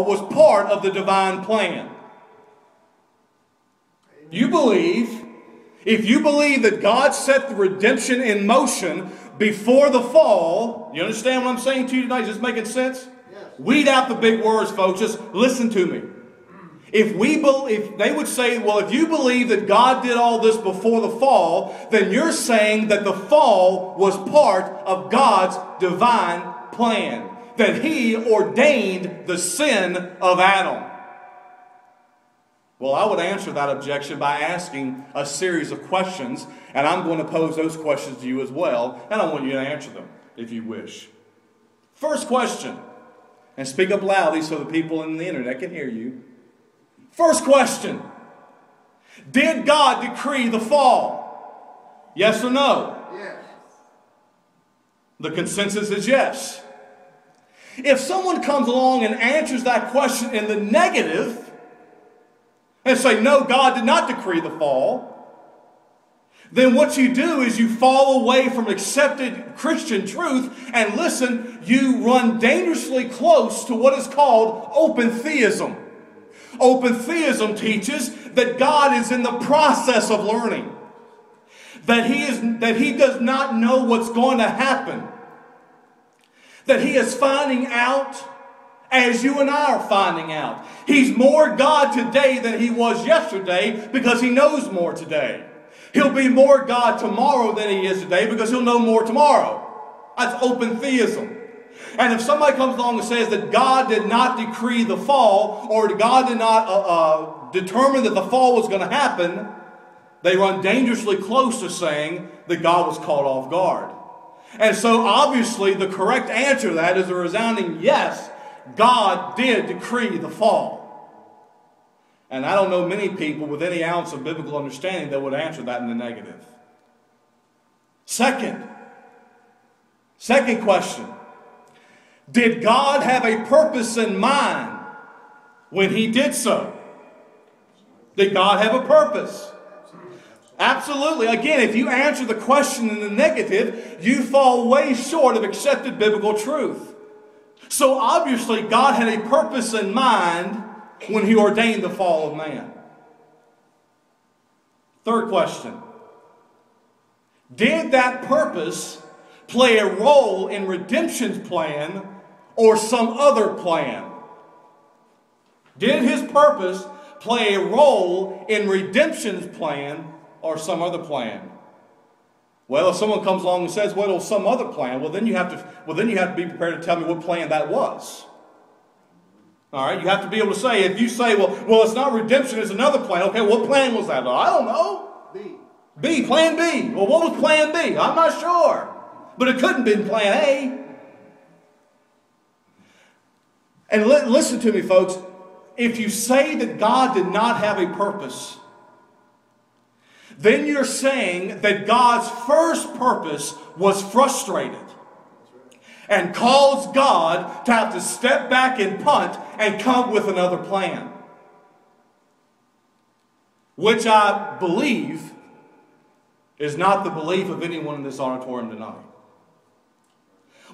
was part of the divine plan. You believe, if you believe that God set the redemption in motion before the fall, you understand what I'm saying to you tonight? Is this making sense? Yes. Weed out the big words, folks. Just listen to me. If they would say, well, if you believe that God did all this before the fall, then you're saying that the fall was part of God's divine plan. That He ordained the sin of Adam. Well, I would answer that objection by asking a series of questions, and I'm going to pose those questions to you as well, and I want you to answer them, if you wish. First question, and speak up loudly so the people on the internet can hear you. First question, did God decree the fall? Yes or no? Yes. The consensus is yes. If someone comes along and answers that question in the negative, and say, no, God did not decree the fall, then what you do is you fall away from accepted Christian truth, and listen, you run dangerously close to what is called open theism. Open theism teaches that God is in the process of learning. That He does not know what's going to happen. That He is finding out as you and I are finding out. He's more God today than He was yesterday because He knows more today. He'll be more God tomorrow than He is today because He'll know more tomorrow. That's open theism. And if somebody comes along and says that God did not decree the fall, or God did not determine that the fall was going to happen, they run dangerously close to saying that God was caught off guard. And so obviously the correct answer to that is a resounding yes. God did decree the fall. And I don't know many people with any ounce of biblical understanding that would answer that in the negative. Second question. Did God have a purpose in mind when He did so? Did God have a purpose? Absolutely. Again, if you answer the question in the negative, you fall way short of accepted biblical truth. So obviously, God had a purpose in mind when He ordained the fall of man. Third question. Did that purpose play a role in redemption's plan or some other plan? Did His purpose play a role in redemption's plan or some other plan? Well, if someone comes along and says, well, some other plan, well, then you have to be prepared to tell me what plan that was. All right, you have to be able to say, if you say, well, it's not redemption, it's another plan. Okay, what plan was that? I don't know. B, plan B. Well, what was plan B? I'm not sure. But it couldn't have been plan A. And listen to me, folks. If you say that God did not have a purpose, then you're saying that God's first purpose was frustrated and caused God to have to step back and punt and come up with another plan. Which I believe is not the belief of anyone in this auditorium tonight.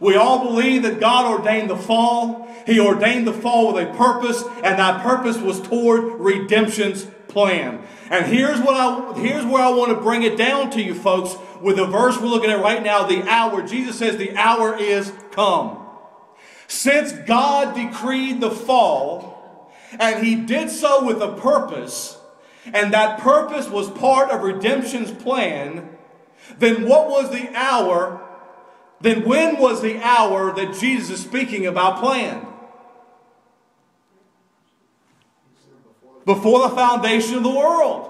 We all believe that God ordained the fall. He ordained the fall with a purpose, and that purpose was toward redemption's plan. And here's where I want to bring it down to you, folks, with the verse we're looking at right now, the hour. Jesus says the hour is come. Since God decreed the fall, and He did so with a purpose, and that purpose was part of redemption's plan, then what was the hour? Then when was the hour that Jesus is speaking about planned? Before the foundation of the world.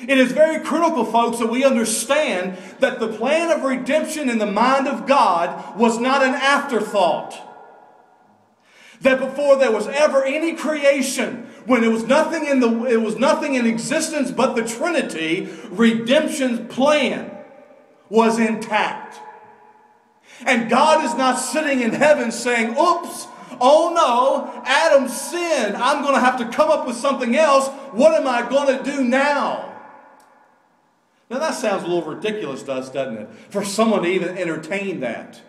It is very critical, folks, that we understand that the plan of redemption in the mind of God was not an afterthought. That before there was ever any creation, when it was nothing in existence but the Trinity, redemption's plan was intact. And God is not sitting in heaven saying, oops, oh no, Adam sinned. I'm going to have to come up with something else. What am I going to do now? Now that sounds a little ridiculous to us, doesn't it? For someone to even entertain that.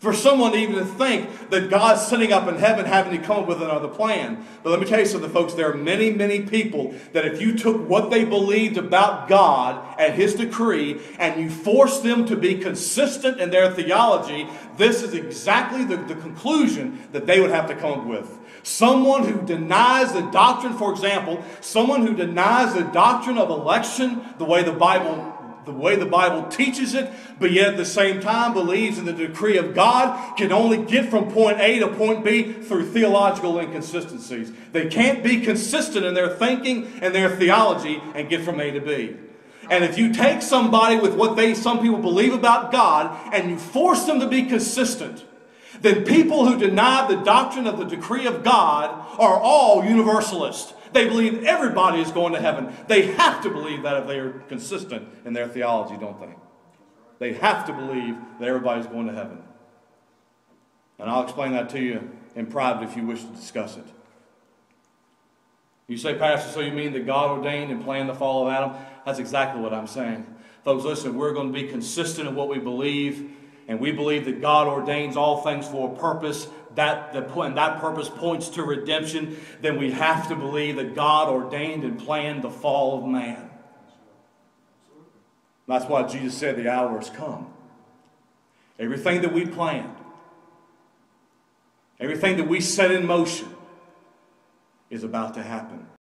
For someone even to think that God's sitting up in heaven having to come up with another plan. But let me tell you something, folks. There are many, many people that if you took what they believed about God and His decree and you forced them to be consistent in their theology, this is exactly the conclusion that they would have to come up with. Someone who denies the doctrine, for example, someone who denies the doctrine of election the way the Bible teaches it, but yet at the same time believes in the decree of God, can only get from point A to point B through theological inconsistencies. They can't be consistent in their thinking and their theology and get from A to B. And if you take somebody with what some people believe about God and you force them to be consistent, then people who deny the doctrine of the decree of God are all universalists. They believe everybody is going to heaven. They have to believe that if they are consistent in their theology, don't they? They have to believe that everybody's going to heaven. And I'll explain that to you in private if you wish to discuss it. You say, Pastor, so you mean that God ordained and planned the fall of Adam? That's exactly what I'm saying. Folks, listen, we're going to be consistent in what we believe, and we believe that God ordains all things for a purpose, and that purpose points to redemption. Then we have to believe that God ordained and planned the fall of man. That's why Jesus said the hour has come. Everything that we planned, everything that we set in motion is about to happen.